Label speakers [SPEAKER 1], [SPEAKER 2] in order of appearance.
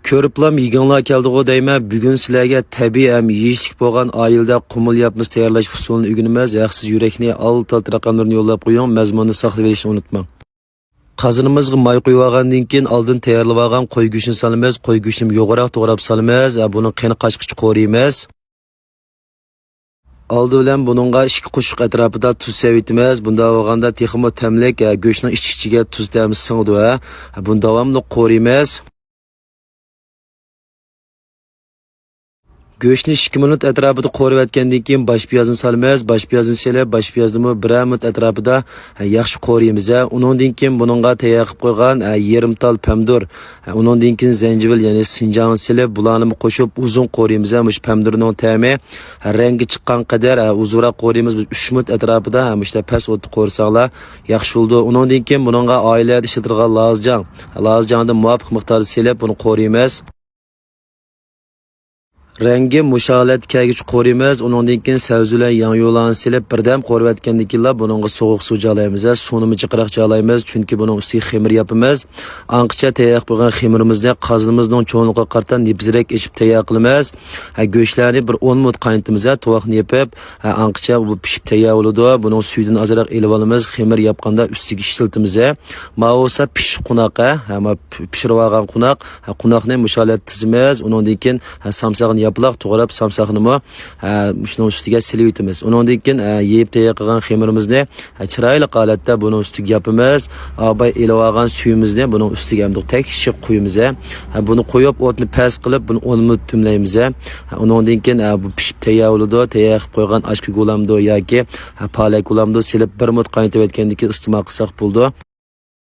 [SPEAKER 1] Ko'riblam yig'inlar keldigo deyman. Bugun sizlarga tabiiy ham yeyishlik bo'lgan oilda qumul yapmiz tayyorlash usulini o'rganamiz. Yaxsiz yurakni alt raqamlarni yo'llab qo'ying, mazmunni saqlab olishni unutmang. Qazonimizga may qo'yib olgandan keyin oldin tayyorlab olgan qo'y go'shtini solamiz. Qo'y go'shtini yo'g'roq to'g'rab solamiz. Buni qiyni qashqich qo'raymiz. Oldi bilan buningga 2 qo'shiq atrofida tuz sevitimiz. Bunda olganda texmo tamlik go'shtning ichiga tuz tamiz singdi va buni davomli qo'raymiz. Go'shtni 2 minut atrofida qo'rib etgandan keyin bosh piyozni solamiz. Bosh piyozni selib, bosh piyozni 1 minut atrofida yaxshi qo'raymiz. Undan keyin buningga tayyor qilib qo'ygan yarim tal pomidor, undan keyin zanjivil, ya'ni sinjang selib, bularni qo'shib uzun qo'raymiz. Mush pomidorning ta'mi rangi chiqqan qadar uzunroq qo'raymiz. 3 minut atrofida mushta past o't qo'rsanglar yaxshi bo'ldi. Undan keyin buningga oilada ishlatilgan lozjangni muvofiq miqdorda selib, buni qo'raymiz. Rangi musholat kelgich qo'raymiz. Undan keyin savzular yo'lan silib birdam qo'rib etgandan keyin buningga sovuq suv jolaymiz. Suvni chiqaroq jolaymiz, chunki buning ustiga xamir yapamiz. Anqcha tayyor bo'lgan xamirimizni qazimizning cho'nligiga qarata nibzirek ichib tayyor qilamiz. Go'shtlarni bir 10 minut qaynatamiz, tovoqni yapib, anqcha bu pishib tayyor bo'ladi. Buning suyidan azroq elib olamiz. Xamir yapganda ustiga ishlatamiz. Ma'osa pish qunaqa, hamma pishirib olgan qunaqni musholat tizimiz. Undan keyin samsaqni yapılaq to'g'rab samsaqni shuni ustiga silib undan keyin yeyib tayyor qilgan xamirimizni chiroyli holatda buni ustiga yapamiz. Abay elib olgan suyimizni buni ustiga ham tekshib qo'yamiz. Buni qo'yib o'tni past qilib buni 10 minut tumlaymiz. Undan keyin bu pishib tayyor bo'ladi. Tayyor qilib qo'ygan ochki gulamdo yoki palak gulamdo silib 1 minut qaynatib etgandan keyin iste'mol qilsak bo'ldi.